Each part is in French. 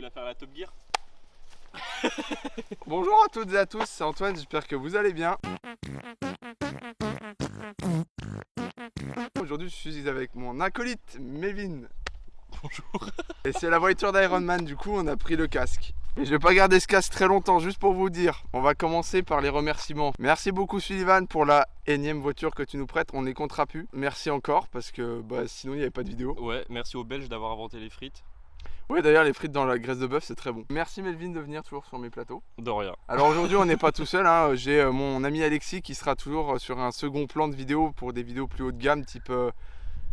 la faire la Top Gear. Bonjour à toutes et à tous, c'est Antoine, j'espère que vous allez bien. Aujourd'hui je suis avec mon acolyte Melvin. Bonjour. Et c'est la voiture d'Iron Man, du coup on a pris le casque. Et je vais pas garder ce casque très longtemps, juste pour vous dire, on va commencer par les remerciements. Merci beaucoup Sullivan pour la énième voiture que tu nous prêtes, on est contrapu. Merci encore parce que sinon il n'y avait pas de vidéo. Ouais, merci aux Belges d'avoir inventé les frites. Ouais, d'ailleurs les frites dans la graisse de bœuf c'est très bon. Merci Melvin de venir toujours sur mes plateaux. De rien. Alors aujourd'hui on n'est pas tout seul, hein. J'ai mon ami Alexis qui sera toujours sur un second plan de vidéo pour des vidéos plus haut de gamme type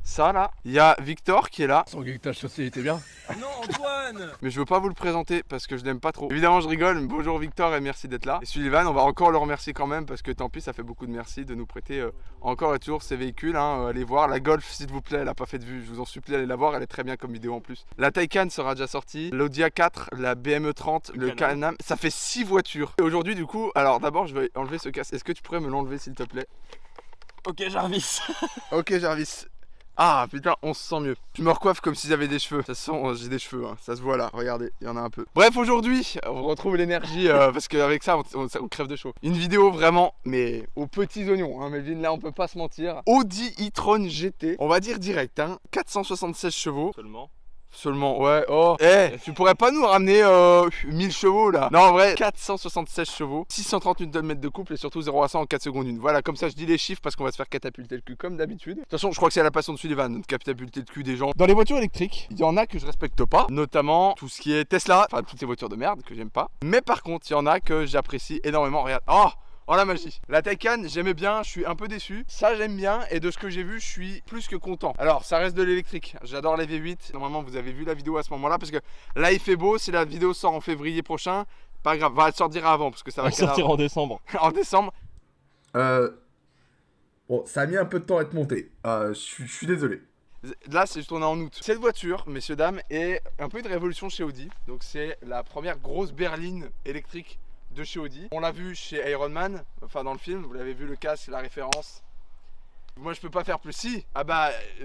ça là. Il y a Victor qui est là. Son guettage chaussé était bien. Non Antoine. Mais je veux pas vous le présenter parce que je l'aime pas trop. Évidemment je rigole, bonjour Victor et merci d'être là. Et Sullivan, on va encore le remercier quand même parce que tant pis ça fait beaucoup de merci de nous prêter encore et toujours ces véhicules, hein. Allez voir la Golf s'il vous plaît, elle a pas fait de vue, je vous en supplie allez la voir, elle est très bien comme vidéo en plus. La Taycan sera déjà sortie, l'Audi A4, la BMW 30, le Can-Am, ça fait 6 voitures. Et aujourd'hui du coup, alors d'abord je vais enlever ce casque, est-ce que tu pourrais me l'enlever s'il te plaît? Ok Jarvis. Ok Jarvis. Ah putain, on se sent mieux. Je me recoiffe comme si j'avais des cheveux. De toute façon, j'ai des cheveux, hein. Ça se voit là. Regardez, il y en a un peu. Bref, aujourd'hui, on retrouve l'énergie parce qu'avec ça, on crève de chaud. Une vidéo vraiment, mais aux petits oignons, hein. Melvin, là, on peut pas se mentir. Audi e-tron GT, on va dire direct, hein. 476 chevaux. Seulement, ouais, oh. Tu pourrais pas nous ramener 1000 chevaux là? Non, en vrai, 476 chevaux, 630 Nm de couple et surtout 0 à 100 en 4 secondes 1. Voilà, comme ça je dis les chiffres parce qu'on va se faire catapulter le cul comme d'habitude. De toute façon, je crois que c'est la passion de Sullivan, de catapulter le cul des gens. Dans les voitures électriques, il y en a que je respecte pas, notamment tout ce qui est Tesla, enfin toutes ces voitures de merde que j'aime pas. Mais par contre, il y en a que j'apprécie énormément. Regarde, oh la magie. La Taycan j'aimais bien, je suis un peu déçu. Ça j'aime bien et de ce que j'ai vu je suis plus que content. Alors ça reste de l'électrique, j'adore les V8. Normalement vous avez vu la vidéo à ce moment là parce que là il fait beau. Si la vidéo sort en février prochain, pas grave, va sortir avant parce que ça va sortir en décembre. En décembre. Bon, ça a mis un peu de temps à être monté. Je suis désolé. Là c'est tourné en août. Cette voiture, messieurs dames, est un peu une révolution chez Audi. Donc c'est la première grosse berline électrique de chez Audi. On l'a vu chez Iron Man, enfin dans le film, vous l'avez vu le casque, la référence. Moi je peux pas faire plus. Si,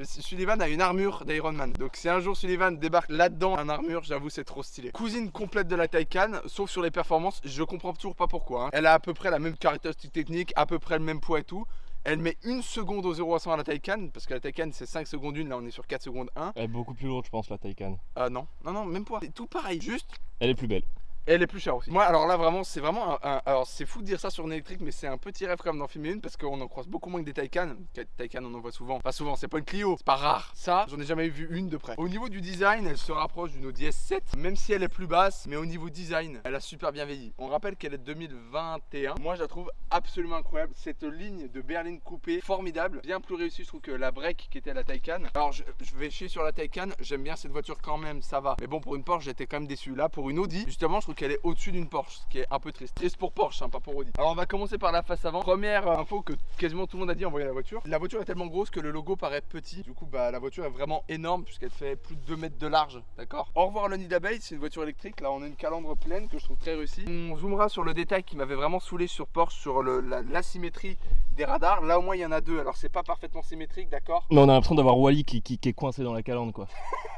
Sullivan a une armure d'Iron Man. Donc si un jour Sullivan débarque là-dedans un armure, j'avoue c'est trop stylé. Cousine complète de la Taycan, sauf sur les performances, je comprends toujours pas pourquoi, hein. Elle a à peu près la même caractéristique technique, à peu près le même poids et tout. Elle met 1 seconde au 0 à 100 à la Taycan, parce que la Taycan c'est 5 secondes 1, là on est sur 4 secondes 1. Elle est beaucoup plus lourde je pense la Taycan. Non, même pas. C'est tout pareil, juste. Elle est plus belle. Elle est plus chère aussi. Moi, alors là, vraiment, c'est vraiment alors, c'est fou de dire ça sur une électrique, mais c'est un petit rêve comme d'en filmer une parce qu'on en croise beaucoup moins que des Taycan. Taycan, on en voit souvent. Pas souvent, c'est pas une Clio, c'est pas rare. Ça, j'en ai jamais vu une de près. Au niveau du design, elle se rapproche d'une Audi S7, même si elle est plus basse, mais au niveau design, elle a super bien vieilli. On rappelle qu'elle est de 2021. Moi, je la trouve absolument incroyable. Cette ligne de berline coupée, formidable. Bien plus réussie, je trouve, que la break qui était à la Taycan. Alors, je vais chier sur la Taycan. J'aime bien cette voiture quand même, ça va. Mais bon, pour une Porsche, j'étais quand même déçu. Là, pour une Audi, justement, je trouve qu'elle est au-dessus d'une Porsche, ce qui est un peu triste. Triste pour Porsche, hein, pas pour Audi. Alors on va commencer par la face avant. Première info que quasiment tout le monde a dit en voyant la voiture. La voiture est tellement grosse que le logo paraît petit. Du coup, la voiture est vraiment énorme puisqu'elle fait plus de 2 mètres de large. D'accord. Au revoir le nid d'abeille, c'est une voiture électrique. Là, on a une calandre pleine que je trouve très réussie. On zoomera sur le détail qui m'avait vraiment saoulé sur Porsche, sur l'asymétrie des radars. Là, au moins, il y en a deux. Alors, c'est pas parfaitement symétrique, d'accord. Mais on a l'impression d'avoir Wally qui est coincé dans la calandre quoi.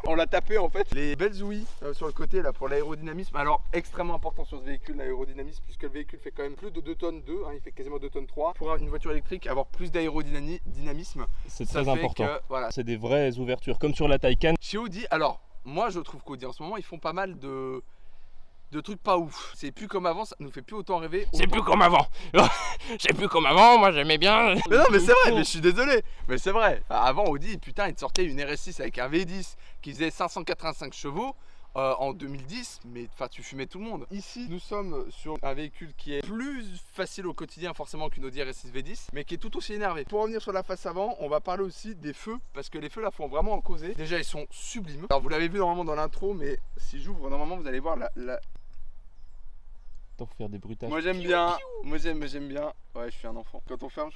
On l'a tapé en fait. Les belles ouïes sur le côté là pour l'aérodynamisme. Alors, extrêmement important sur ce véhicule, l'aérodynamisme, puisque le véhicule fait quand même plus de 2 tonnes 2, hein, il fait quasiment 2 tonnes 3. Pour une voiture électrique, avoir plus d'aérodynamisme, c'est très important. Voilà. C'est des vraies ouvertures, comme sur la Taycan. Chez Audi, alors, moi je trouve qu'Audi en ce moment, ils font pas mal de trucs pas ouf. C'est plus comme avant, ça nous fait plus autant rêver. C'est plus comme avant. C'est plus comme avant, moi j'aimais bien. Mais non, mais c'est vrai, mais je suis désolé. Mais c'est vrai. Avant, Audi, putain, ils te sortaient une RS6 avec un V10 qui faisait 585 chevaux. En 2010, mais enfin tu fumais tout le monde. Ici nous sommes sur un véhicule qui est plus facile au quotidien forcément qu'une Audi RS6 V10, mais qui est tout aussi énervé. Pour revenir sur la face avant, on va parler aussi des feux, parce que les feux là font vraiment en causer. Déjà ils sont sublimes. Alors vous l'avez vu normalement dans l'intro, mais si j'ouvre normalement vous allez voir Pour faire des bruitages. Moi j'aime bien, moi j'aime bien. Ouais, je suis un enfant. Quand on ferme,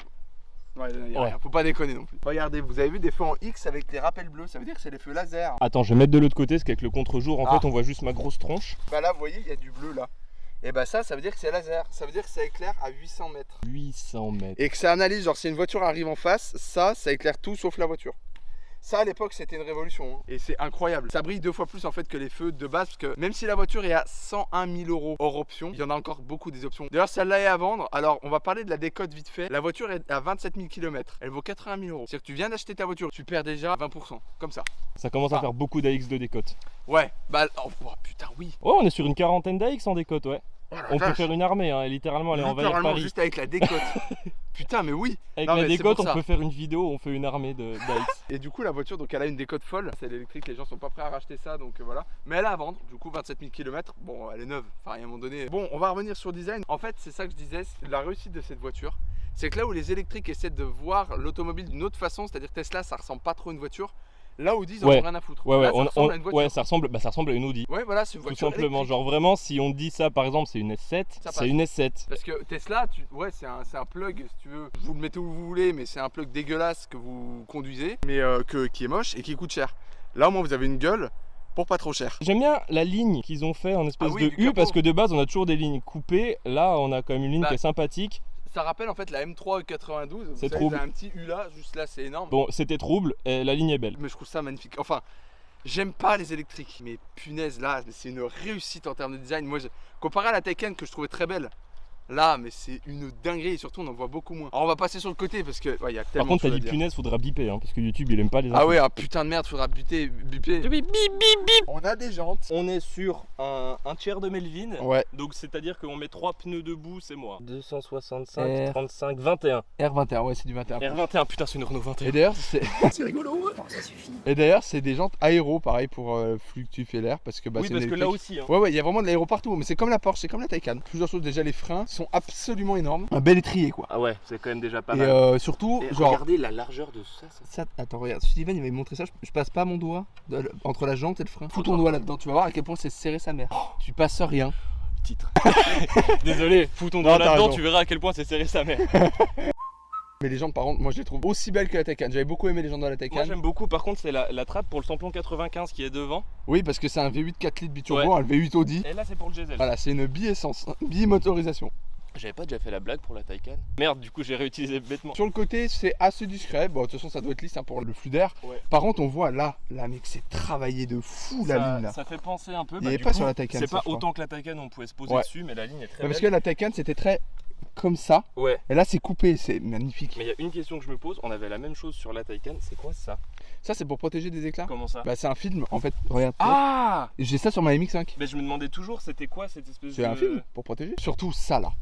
ouais, y a ouais. Rien. Faut pas déconner non plus. Regardez, vous avez vu des feux en X avec les rappels bleus, ça veut dire que c'est les feux laser. Attends, je vais mettre de l'autre côté parce qu'avec le contre-jour, en fait, on voit juste ma grosse tronche. Bah là, vous voyez, il y a du bleu là. Et bah ça veut dire que c'est laser. Ça veut dire que ça éclaire à 800 mètres. 800 mètres. Et que ça analyse, genre si une voiture arrive en face, ça éclaire tout sauf la voiture. Ça à l'époque c'était une révolution hein. Et c'est incroyable. Ça brille 2 fois plus en fait que les feux de base parce que même si la voiture est à 101 000 € hors option, il y en a encore beaucoup des options. D'ailleurs celle-là est à vendre. Alors on va parler de la décote vite fait. La voiture est à 27 000 km. Elle vaut 80 000 €. C'est-à-dire que tu viens d'acheter ta voiture, tu perds déjà 20%. Comme ça. Ça commence à faire beaucoup d'AX de décote. Ouais, bah oh, putain oui. Oh, on est sur une quarantaine d'AX en décote, ouais. Oh, la On peut vache. faire une armée, hein, littéralement aller envahir Littéralement Paris. juste avec la décote. Putain mais oui. Avec Non, la mais c'est décote, pour on ça. peut faire une vidéo où on fait une armée d'AX. Et du coup la voiture donc elle a une décote folle. C'est l'électrique, les gens sont pas prêts à racheter ça donc voilà. Mais elle est à vendre, du coup 27 000 km. Bon elle est neuve, enfin à un moment donné. Bon on va revenir sur le design. En fait c'est ça que je disais, c'est la réussite de cette voiture. C'est que là où les électriques essaient de voir l'automobile d'une autre façon, c'est-à-dire Tesla ça ressemble pas trop à une voiture. Là Audi ils en Ouais. ont rien à foutre. Ouais, ouais, Là, ça ressemble à une voiture. ouais, ça ressemble à une Audi. Ouais voilà c'est une Tout voiture simplement, électrique. genre vraiment, si on dit ça par exemple, c'est une S7, Ça passe. c'est une S7. Parce que Tesla, ouais, c'est un plug, si tu veux. Vous le mettez où vous voulez, mais c'est un plug dégueulasse que vous conduisez, mais qui est moche et qui coûte cher. Là, au moins, vous avez une gueule pour pas trop cher. J'aime bien la ligne qu'ils ont fait en espèce Ah oui, de du U, capot. parce que de base on a toujours des lignes coupées. Là, on a quand même une ligne Bah, qui est sympathique. Ça rappelle en fait la M3 92. Vous C'est savez, trouble. vous avez un petit U là, juste là, c'est énorme. Bon, c'était trouble et la ligne est belle. Mais je trouve ça magnifique. Enfin, j'aime pas les électriques, mais punaise, là, c'est une réussite en termes de design. Moi, comparé à la Taycan que je trouvais très belle. Là, mais c'est une dinguerie et surtout on en voit beaucoup moins. Alors on va passer sur le côté parce que ouais, y a tellement Par contre, de t'as choses à dit dire. punaise, faudra biper, hein, parce que YouTube il aime pas les Ah ouais, un putain de merde, faudra biper. On a des jantes. On est sur un tiers de Melvin. Ouais. Donc c'est-à-dire qu'on met 3 pneus debout, c'est moi. 265, R. 35, 21. R21, ouais, c'est du 21. R21, putain, c'est une Renault 21. Et d'ailleurs, c'est rigolo. Ça suffit. et d'ailleurs, c'est des jantes aéro, pareil pour fluctuer l'air parce que bah, oui, c'est parce une que là électrique. aussi. Hein. Ouais, ouais, il y a vraiment de l'aéro partout, mais c'est comme la Porsche, c'est comme la Taycan. Plusieurs choses, déjà les freins sont absolument énormes. Un bel étrier quoi. Ah ouais, c'est quand même déjà pas Et mal. surtout, Et genre. regardez la largeur de ça. Attends, regarde, Sullivan il va me montrer ça, je passe pas mon doigt entre la jante et le frein. Fous ton doigt là-dedans, tu vas voir à quel point c'est serré sa mère. Tu passes rien. Titre. Désolé, fous ton Non, doigt t'as là-dedans, raison. tu verras à quel point c'est serré sa mère. Mais les jantes, par contre, moi je les trouve aussi belles que la Taycan. J'avais beaucoup aimé les jantes de la Taycan. Moi j'aime beaucoup, par contre, c'est la trappe pour le samplon 95 qui est devant. Oui, parce que c'est un V8 4 litres biturbo, Ouais. un V8 Audi. Et là, c'est pour le diesel. Voilà, c'est une bi-essence, bi-motorisation. J'avais pas déjà fait la blague pour la Taycan. Merde, du coup, j'ai réutilisé bêtement. Sur le côté, c'est assez discret. Bon, de toute façon, ça doit être lisse hein, pour le flux d'air. Ouais. Par contre, on voit là, mec, c'est travaillé de fou la ligne là. Ça fait penser un peu. Il y avait du pas coup, sur la Taycan, C'est ça, pas je crois. autant que la Taycan, on pouvait se poser Ouais. dessus, mais la ligne est très Parce belle. que la Taycan, c'était très comme ça. Ouais. Et là, c'est coupé, c'est magnifique. Mais il y a une question que je me pose, on avait la même chose sur la Taycan, c'est quoi ça? Ça, c'est pour protéger des éclats. Comment ça? Bah, c'est un film en fait. Regarde. Ah! J'ai ça sur ma MX5. Mais je me demandais toujours, c'était quoi cette espèce de. C'est un film pour protéger. Surtout ça là.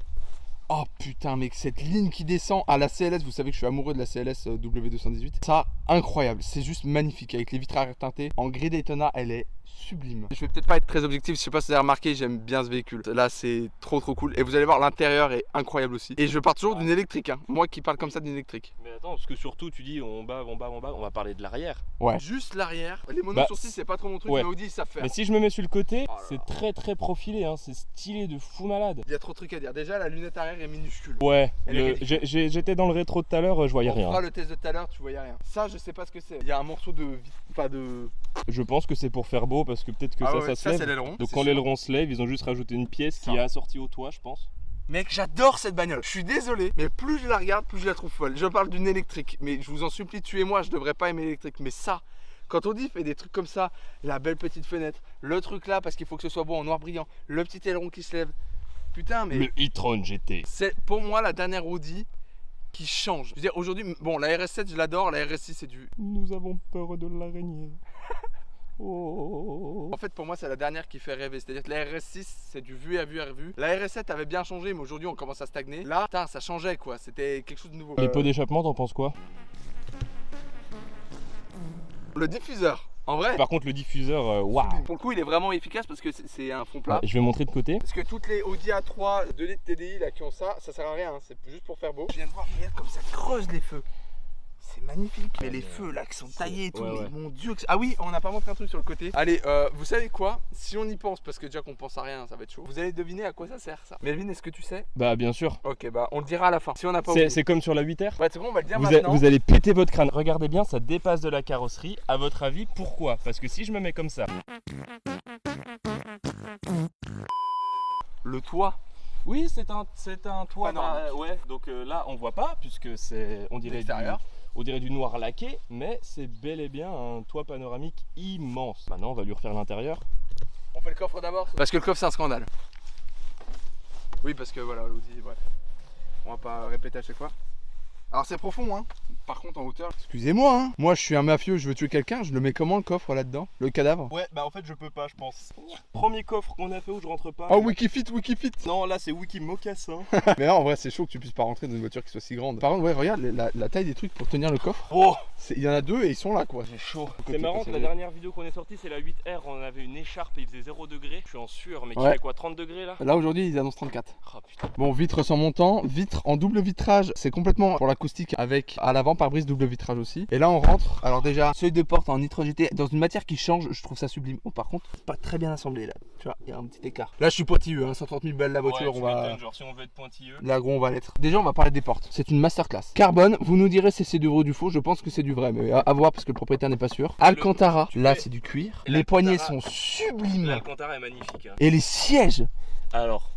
Oh putain mec, cette ligne qui descend à la CLS, vous savez que je suis amoureux de la CLS W218. Ça, incroyable, c'est juste magnifique avec les vitres arrière teintées. En gris Daytona, elle est sublime. Je vais peut-être pas être très objectif, je sais pas si vous avez remarqué, j'aime bien ce véhicule. Là c'est trop cool. Et vous allez voir, l'intérieur est incroyable aussi. Et je pars toujours d'une électrique, hein. Moi qui parle comme ça d'une électrique. Mais attends, parce que surtout tu dis on va parler de l'arrière. Ouais. Juste l'arrière. Les monosourcils c'est pas trop mon truc, ouais. mais Audi ça fait. Mais si je me mets sur le côté, Oh là c'est là. très profilé, hein. C'est stylé de fou malade. Il y a trop de trucs à dire. Déjà la lunette arrière est minuscule. Ouais, Elle est ridicule. j'étais dans le rétro tout à l'heure, je voyais On rien. fera le test de tout à l'heure, tu voyais rien. Ça je sais pas ce que c'est. Il y a un morceau de. Pas de. Je pense que c'est pour faire beau parce que peut-être que Ah ça ouais, se ça c'est lève. l'aileron. Donc c'est quand sûr. l'aileron se lève, ils ont juste rajouté une pièce qui Ça. est assortie au toit, je pense. Mec, j'adore cette bagnole. Je suis désolé, mais plus je la regarde, plus je la trouve folle. Je parle d'une électrique, mais je vous en supplie, tuez-moi, je devrais pas aimer l'électrique. Mais ça, quand Audi fait des trucs comme ça, la belle petite fenêtre, le truc là, parce qu'il faut que ce soit beau en noir brillant, le petit aileron qui se lève. Putain, mais Le e-tron GT. c'est pour moi la dernière Audi qui change. Je veux dire, aujourd'hui, bon, la RS7, je l'adore, la RS6, c'est du. Nous avons peur de l'araignée. Oh. En fait, pour moi, c'est la dernière qui fait rêver. C'est-à-dire que la RS6, c'est du vu à vu à revu. La RS7 avait bien changé, mais aujourd'hui, on commence à stagner. Là, putain, ça changeait quoi. C'était quelque chose de nouveau. Les pots d'échappement, t'en penses quoi? Le diffuseur, en vrai. Par contre, le diffuseur, waouh. Pour le coup, il est vraiment efficace parce que c'est un fond plat. Je vais montrer de côté. Parce que toutes les Audi A3 2 litres TDI là qui ont ça sert à rien. Hein. C'est juste pour faire beau. Je viens de voir, regarde comme ça creuse les feux. C'est magnifique. Mais les feux là qui sont taillés et tout. Ouais, Mais ouais. mon dieu. Ah oui, on n'a pas montré un truc sur le côté. Allez, vous savez quoi? Si on y pense, parce que déjà qu'on pense à rien, ça va être chaud. Vous allez deviner à quoi ça sert ça. Melvin, est-ce que tu sais? Bah, bien sûr. Ok, bah on le dira à la fin. Si on n'a pas oublié. C'est comme sur la 8R. Ouais, c'est bon, on va le dire Vous, maintenant. vous allez péter votre crâne. Regardez bien, ça dépasse de la carrosserie. À votre avis, pourquoi? Parce que si je me mets comme ça. Le toit. Oui, c'est un toit. Panoramique. Ouais, donc là, on voit pas puisque c'est, on dirait L'extérieur. On dirait du noir laqué, mais c'est bel et bien un toit panoramique immense. Maintenant, on va lui refaire l'intérieur. On fait le coffre d'abord. Parce que le coffre c'est un scandale. Oui, parce que voilà, l'Audi, bref. On va pas répéter à chaque fois. Alors c'est profond, hein. Par contre en hauteur. Excusez-moi, hein. Moi je suis un mafieux, je veux tuer quelqu'un, je le mets comment le coffre là-dedans? Le cadavre? Ouais, bah en fait, je peux pas, je pense. Premier coffre qu'on a fait où je rentre pas. Oh, Wikifit, Wikifit. Non, là, c'est Wiki Mocassin. Mais là en vrai c'est chaud que tu puisses pas rentrer dans une voiture qui soit si grande. Par contre, ouais, regarde la taille des trucs pour tenir le coffre. Oh, Il y en a deux et ils sont là quoi. c'est chaud. Côté C'est marrant que la passager. dernière vidéo qu'on est sortie, c'est la 8R. On avait une écharpe et il faisait 0 degré. Je suis en sueur, mais qui Ouais. fait quoi, 30 degrés là? Là aujourd'hui ils annoncent 34. Oh putain. Bon, vitre sans montant, vitre en double vitrage, c'est complètement pour l'acoustique avec à l'avant pare-brise double vitrage aussi. Et là on rentre, alors déjà seuil de porte en nitro GT dans une matière qui change, je trouve ça sublime. Oh par contre, c'est pas très bien assemblé là, tu vois, il y a un petit écart. Là je suis pointilleux, hein, 130 000 balles la voiture, Ouais, on va... genre si on veut être pointilleux. Là gros on va l'être. Déjà on va parler des portes, c'est une masterclass. Carbone, vous nous direz si c'est du vrai ou du faux, je pense que c'est du vrai, mais à voir parce que le propriétaire n'est pas sûr. Alcantara, là c'est du cuir. Et Les poignées l'Alcantara- sont sublimes. L'Alcantara est magnifique. Hein. Et les sièges, Alors,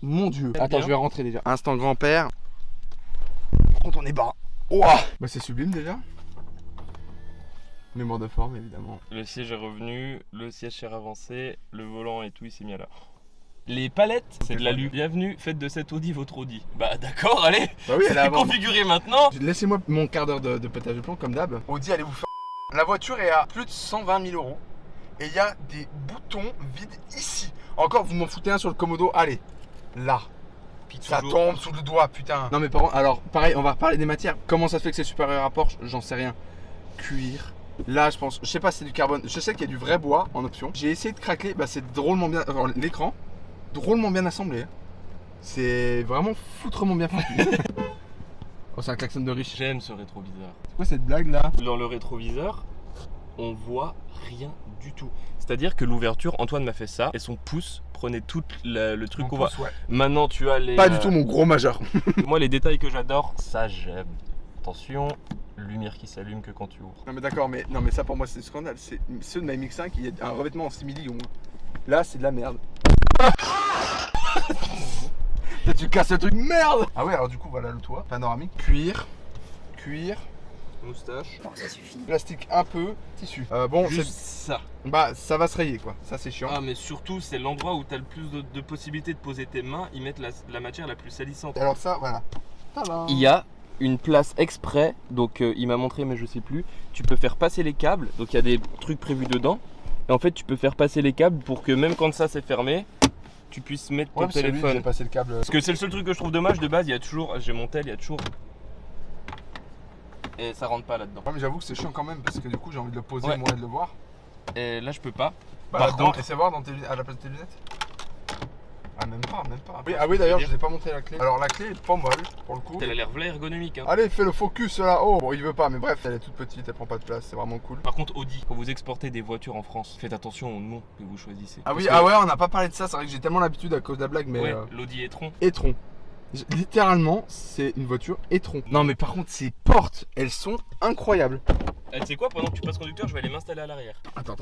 mon dieu. J'aime Attends, bien. je vais rentrer déjà. Instant grand-père. Par contre, on est bas. Ouah. Bah, c'est sublime déjà. Mémoire de forme, évidemment. le siège est revenu, le siège est avancé, le volant et tout, il s'est mis à l'heure. Les palettes, c'est de l'alu. Bienvenue, faites de cette Audi votre Audi. Bah d'accord, allez, Bah oui, elle est c'est avant. configuré maintenant. Laissez-moi mon quart d'heure de pétage de plomb, comme d'hab. Audi, allez vous faire. La voiture est à plus de 120 000 euros. Et il y a des boutons vides ici. Encore, vous m'en foutez un sur le commodo. Allez, là. Puis Ça toujours- tombe sous le doigt, putain. Non mais par contre, alors pareil, on va reparler des matières. Comment ça se fait que c'est supérieur à Porsche? J'en sais rien. Cuir. Là, je pense, je sais pas si c'est du carbone. Je sais qu'il y a du vrai bois en option. J'ai essayé de craquer, bah c'est drôlement bien. Alors, l'écran, drôlement bien assemblé. Hein. C'est vraiment foutrement bien fait. Oh, c'est un klaxon de riche. J'aime ce rétroviseur. C'est quoi cette blague là? Dans le rétroviseur, on voit rien du tout. C'est-à-dire que l'ouverture, Antoine m'a fait ça et son pouce prenait tout le truc qu'on voit. Ouais. Maintenant tu as les... Pas du tout mon gros majeur. Moi les détails que j'adore, ça j'aime. Attention, lumière qui s'allume que quand tu ouvres. Non mais d'accord, mais non mais ça pour moi c'est un scandale. C'est ceux de ma MX5, il y a un revêtement en simili au moins. Là c'est de la merde. Tu casses le truc, merde. Ah ouais, alors du coup voilà le toit panoramique, cuir, Moustache. plastique un peu, tissu. Bon, Juste c'est- ça. bah ça va se rayer quoi. Ça c'est chiant. Ah mais surtout c'est l'endroit où tu as le plus de possibilités de poser tes mains, ils mettent la matière la plus salissante. Alors ça voilà. Tadam. Il y a une place exprès, donc il m'a montré mais je sais plus, tu peux faire passer les câbles, donc il y a des trucs prévus dedans, et en fait tu peux faire passer les câbles pour que même quand ça c'est fermé, tu puisses mettre ton Ouais, parce que lui, téléphone. j'ai passé le câble. Parce que c'est le seul truc que je trouve dommage de base, il y a toujours, j'ai mon tel, il y a toujours... Et ça rentre pas là-dedans. Ouais, mais j'avoue que c'est chiant quand même parce que du coup j'ai envie de le poser Ouais. moi et de le voir. Et là je peux pas. Bah, Par là-dedans, contre- essaie voir dans à la place de tes lunettes. Ah même pas, même pas. Oui, ah oui d'ailleurs je vous ai pas montré la clé. Alors la clé est pas molle pour le coup. Elle a l'air vraie ergonomique. Hein. Allez, fais le focus là. Oh, bon, il veut pas, mais bref, elle est toute petite, elle prend pas de place, c'est vraiment cool. Par contre Audi, quand vous exportez des voitures en France, faites attention au nom que vous choisissez. Ah oui, Parce que- ah ouais, on n'a pas parlé de ça, c'est vrai que j'ai tellement l'habitude à cause de la blague, mais. Ouais, l'Audi e-tron. E-tron. Littéralement, c'est une voiture e-tron. Non, mais par contre, ces portes, elles sont incroyables. Tu sais quoi, pendant que tu passes conducteur, je vais aller m'installer à l'arrière. Attends.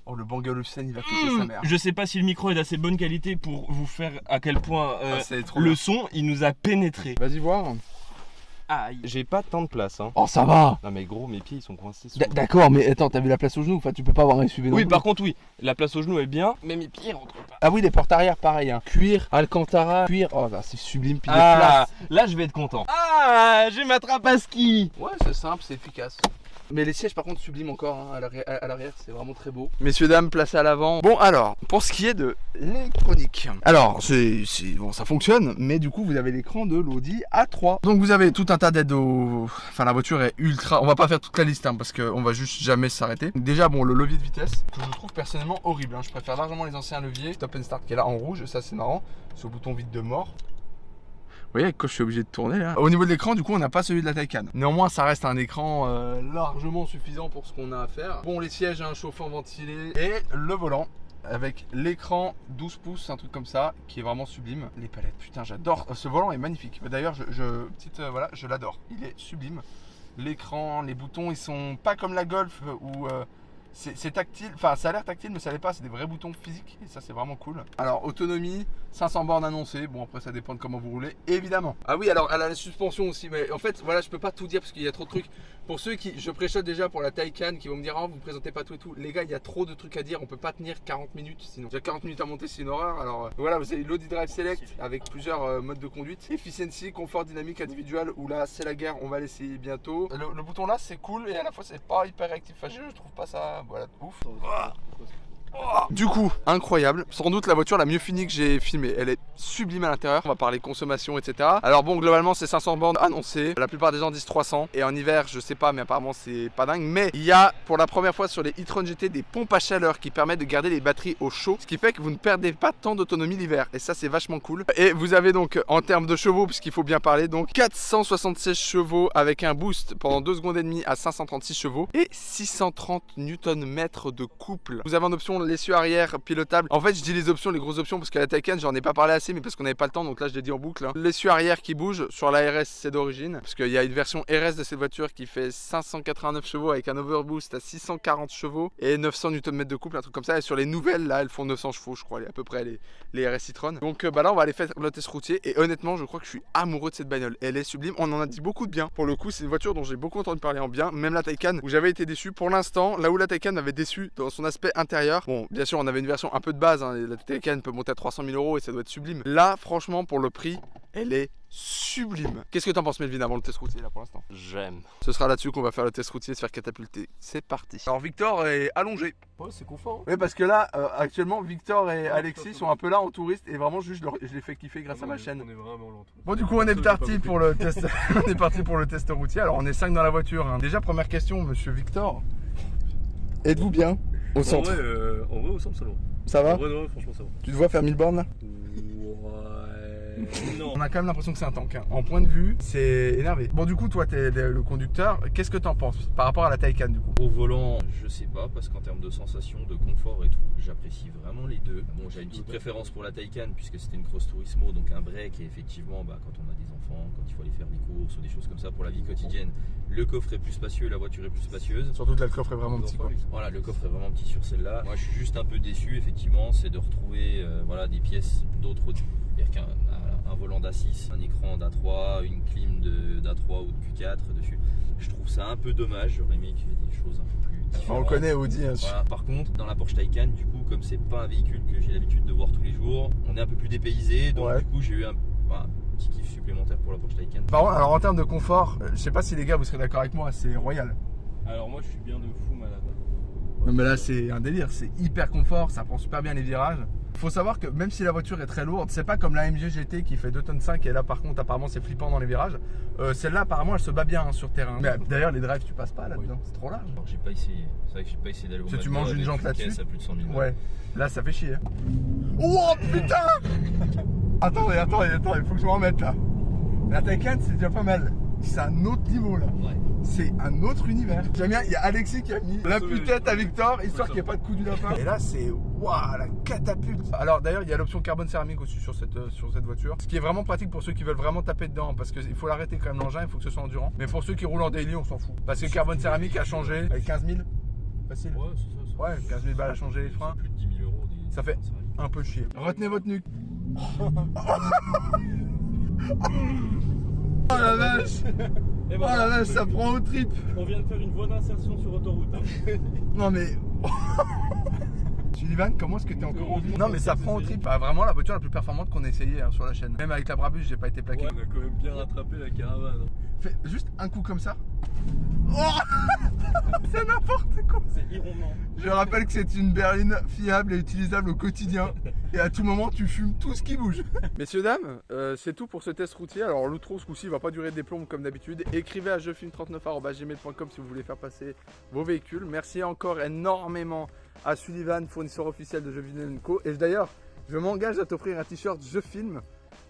Oh, le Bangor Hussein, il va couper sa mère. Je sais pas si le micro est d'assez bonne qualité pour vous faire à quel point Ah, c'est trop le bien. son il nous a pénétré. Vas-y voir. Aïe. J'ai pas tant de place hein. Oh, ça va. Non mais gros mes pieds ils sont coincés. D'accord, mais attends, t'as vu la place au genou? Enfin, tu peux pas avoir un SUV non Oui plus. par contre oui, la place au genou est bien, mais mes pieds rentrent pas. Ah oui, les portes arrière, pareil. Hein. Cuir, Alcantara, cuir. Oh, là, c'est sublime. Puis les Ah, places. là je vais être content. Ah, j'ai ma trappe à ski. Ouais, c'est simple, c'est efficace. Mais les sièges par contre sublimes encore hein, à l'arrière, c'est vraiment très beau. Messieurs, dames, placés à l'avant. Bon alors, pour ce qui est de l'électronique. Alors, bon, ça fonctionne, mais du coup vous avez l'écran de l'Audi A3. Donc vous avez tout un tas d'aides au... Enfin la voiture est ultra... On va pas faire toute la liste hein, parce qu'on va juste jamais s'arrêter. Déjà bon, le levier de vitesse, que je trouve personnellement horrible. Hein. Je préfère largement les anciens leviers. Stop and Start qui est là en rouge, ça c'est marrant. Ce bouton vide de mort. Vous voyez, quand je suis obligé de tourner là. Au niveau de l'écran, du coup, on n'a pas celui de la Taycan. Néanmoins, ça reste un écran largement suffisant pour ce qu'on a à faire. Bon, les sièges, un chauffant ventilé et le volant avec l'écran 12 pouces, un truc comme ça, qui est vraiment sublime. Les palettes, putain, j'adore. Ce volant est magnifique. D'ailleurs, voilà, je l'adore. Il est sublime. L'écran, les boutons, ils sont pas comme la Golf où c'est tactile, enfin ça a l'air tactile mais ça l'est pas, c'est des vrais boutons physiques et ça c'est vraiment cool. Alors autonomie, 500 bornes annoncées, bon après ça dépend de comment vous roulez, évidemment. Ah oui, alors elle a la suspension aussi, mais en fait voilà, je peux pas tout dire parce qu'il y a trop de trucs. Pour ceux qui, je préchote déjà pour la Taycan qui vont me dire oh, vous présentez pas tout et tout. Les gars, il y a trop de trucs à dire, on peut pas tenir 40 minutes sinon. Déjà 40 minutes à monter c'est une horreur. Alors voilà, vous avez l'Audi Drive Select avec plusieurs modes de conduite. Efficiency, confort dynamique individuel, où là c'est la guerre, on va l'essayer bientôt. Le bouton là c'est cool et à la fois c'est pas hyper réactif. Enfin, je trouve pas ça voilà, ouf. Du coup, incroyable. Sans doute la voiture la mieux finie que j'ai filmée. Elle est sublime à l'intérieur. On va parler consommation, etc. Alors bon, globalement, c'est 500 bornes annoncées. La plupart des gens disent 300. Et en hiver, je sais pas, mais apparemment, c'est pas dingue. Mais il y a pour la première fois sur les e-tron GT des pompes à chaleur qui permettent de garder les batteries au chaud. Ce qui fait que vous ne perdez pas tant d'autonomie l'hiver. Et ça, c'est vachement cool. Et vous avez donc, en termes de chevaux, puisqu'il faut bien parler, donc 476 chevaux avec un boost pendant 2 secondes et demie à 536 chevaux. Et 630 Nm de couple. Vous avez en option l'essieu arrière pilotable. En fait, je dis les options, les grosses options, parce qu'à la Taycan, j'en ai pas parlé assez, mais parce qu'on n'avait pas le temps, donc là, je l'ai dit en boucle. L'essieu arrière qui bouge sur la RS, c'est d'origine, parce qu'il y a une version RS de cette voiture qui fait 589 chevaux avec un overboost à 640 chevaux et 900 Nm de couple, un truc comme ça. Et sur les nouvelles, là, elles font 900 chevaux, je crois, à peu près les RS e-tron. Donc bah là, on va aller faire le test routier. Et honnêtement, je crois que je suis amoureux de cette bagnole. Elle est sublime. On en a dit beaucoup de bien. Pour le coup, c'est une voiture dont j'ai beaucoup entendu parler en bien. Même la Taycan, où j'avais été déçu. Pour l'instant, là où la Taycan m'avait déçu dans son aspect intérieur. Bon, bien sûr, on avait une version un peu de base, hein. La Taycan peut monter à 300 000 € et ça doit être sublime. Là, franchement, pour le prix, elle est sublime. Qu'est-ce que t'en penses, Melvin, avant le test routier là pour l'instant? J'aime. Ce sera là-dessus qu'on va faire le test routier, se faire catapulter. C'est parti. Alors Victor est allongé. Ouais, c'est confort. Oui, parce que là, actuellement, Victor et Alexis sont un peu là en touriste et vraiment juste je les fais kiffer grâce à ma chaîne. On est vraiment lent. Bon, du coup, on est parti pour le test. On est parti pour le test routier. Alors, on est 5 dans la voiture, hein. Déjà, première question, monsieur Victor. Êtes-vous bien au centre? En vrai, au centre, ça va. Ça va? En vrai, non, franchement, ça va. Tu te vois faire 1000 bornes là? Ouais. Non. On a quand même l'impression que c'est un tank, hein. En point de vue, c'est énervé. Bon, du coup, toi, t'es le conducteur. Qu'est-ce que t'en penses par rapport à la Taycan, du coup? Au volant, je sais pas, parce qu'en termes de sensation, de confort et tout, j'apprécie vraiment les deux. Bon, j'ai une petite préférence pour la Taycan, puisque c'était une Cross Turismo, donc un break, et effectivement, bah, quand on a des enfants, quand il faut aller faire des courses ou des choses comme ça pour la vie quotidienne, le coffre est plus spacieux, la voiture est plus spacieuse. Surtout que là, le coffre est vraiment petit, quoi. Voilà, le coffre est vraiment petit sur celle-là. Moi, je suis juste un peu déçu, effectivement, c'est de retrouver voilà, des pièces d'autres. C'est-à-dire qu'un volant d'A6, un écran d'A3, une clim d'A3 ou de Q4 dessus. Je trouve ça un peu dommage, j'aurais aimé qu'il y ait des choses un peu plus différentes. On le connaît, Audi. Hein. Voilà. Par contre, dans la Porsche Taycan, du coup, comme c'est pas un véhicule que j'ai l'habitude de voir tous les jours, on est un peu plus dépaysé, donc Ouais. du coup j'ai eu un petit kiff supplémentaire pour la Porsche Taycan. Par contre, alors en termes de confort, je sais pas si les gars vous serez d'accord avec moi, c'est royal. Alors moi je suis bien de fou malade. Non mais là c'est un délire, c'est hyper confort, ça prend super bien les virages. Faut savoir que même si la voiture est très lourde, c'est pas comme la MG GT qui fait 2,5 tonnes et là par contre apparemment c'est flippant dans les virages. Celle-là apparemment elle se bat bien hein, sur terrain. Mais d'ailleurs les drives tu passes pas là-dedans, c'est trop large. Alors j'ai pas essayé, c'est vrai que j'ai pas essayé d'aller au Si tu Mazda manges une avec jante là-dessus. caisse à plus de 100 000 balles. Ouais, là ça fait chier. Hein. Oh putain. Attendez, il faut que je me remette là. La Taycan c'est déjà pas mal. C'est un autre niveau là. Ouais. C'est un autre univers. J'aime bien, il y a Alexis qui a mis la tête à Victor, histoire qu'il n'y ait pas de coup du lapin. Et là, c'est waouh, la catapulte. Alors d'ailleurs, il y a l'option carbone céramique aussi sur cette voiture. Ce qui est vraiment pratique pour ceux qui veulent vraiment taper dedans, parce qu'il faut l'arrêter quand même l'engin, il faut que ce soit endurant. Mais pour ceux qui roulent en daily, on s'en fout. Parce que carbone céramique a changé avec 15 000. Facile. Ouais, c'est ça. Ouais, 15 000 balles à changer les freins. Plus de 10 000 euros. Ça fait un peu chier. Retenez votre nuque. Oh la vache! Et Oh la vache, ça prend au trip! On vient de faire une bonne insertion sur autoroute. Hein. Non mais. Sullivan, comment est-ce que t'es encore en vie? Non mais ça prend au trip. Bah, vraiment la voiture la plus performante qu'on a essayé hein, sur la chaîne. Même avec la Brabus, j'ai pas été plaqué. Ouais, on a quand même bien rattrapé la caravane. Fais juste un coup comme ça. Oh c'est n'importe quoi. C'est irondement. Je rappelle que c'est une berline fiable et utilisable au quotidien. Et à tout moment, tu fumes tout ce qui bouge. Messieurs, dames, c'est tout pour ce test routier. Alors, l'outro, ce coup-ci, va pas durer des plombes comme d'habitude. Écrivez à jefilm39@gmail.com si vous voulez faire passer vos véhicules. Merci encore énormément à Sullivan, fournisseur officiel de Jeux Vidéo & Co. Et d'ailleurs, je m'engage à t'offrir un t-shirt Je Filme.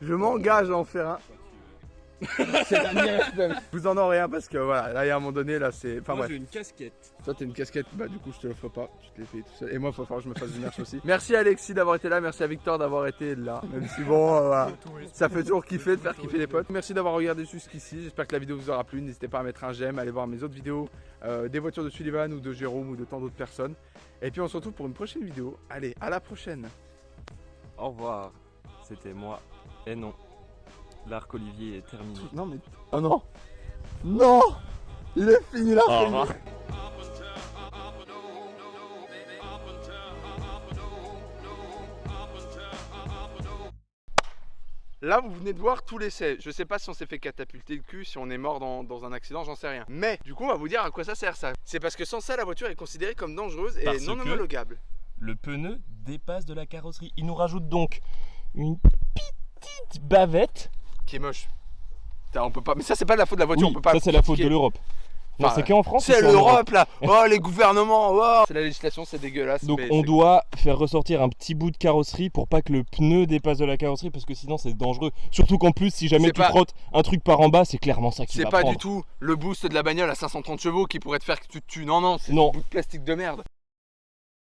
Je m'engage à en faire un. C'est la mienne. Vous en aurez un parce que voilà, là il y a un moment donné, là c'est. Enfin Moi bref. j'ai une casquette. Toi t'as une casquette, bah du coup je te l'offre pas, tu te l'es payé tout seul. Et moi il faut falloir que je me fasse du merch aussi. Merci Alexis d'avoir été là, merci à Victor d'avoir été là. Même si bon, voilà. Ça fait toujours kiffer de faire kiffer les potes. Merci d'avoir regardé jusqu'ici, j'espère que la vidéo vous aura plu. N'hésitez pas à mettre un j'aime, allez voir mes autres vidéos, des voitures de Sullivan ou de Jérôme ou de tant d'autres personnes. Et puis on se retrouve pour une prochaine vidéo. Allez, à la prochaine. Au revoir. C'était moi. Et non. L'arc Olivier est terminé. Non mais. Oh non. Non. Il est fini là. Au revoir. Là, vous venez de voir tout l'essai. Je sais pas si on s'est fait catapulter le cul, si on est mort dans un accident, j'en sais rien. Mais du coup, on va vous dire à quoi ça sert ça. C'est parce que sans ça, la voiture est considérée comme dangereuse et Parce non que- homologable. Le pneu dépasse de la carrosserie. Il nous rajoute donc une petite bavette. Qui est moche. Putain, on peut pas. Mais ça, c'est pas de la faute de la voiture. Oui, on peut pas. ça c'est la faute critiquer. de l'Europe. Non, Enfin, c'est qu'en France. ou C'est en Europe l'Europe là. Oh les gouvernements. Oh. C'est la législation, c'est dégueulasse. Donc mais on c'est- doit faire ressortir un petit bout de carrosserie pour pas que le pneu dépasse de la carrosserie parce que sinon c'est dangereux. Surtout qu'en plus si jamais C'est tu pas- frottes un truc par en bas c'est clairement ça qui C'est va pas prendre. du tout le boost de la bagnole à 530 chevaux qui pourrait te faire que tu te tues. Non, non, c'est Non. un bout de plastique de merde.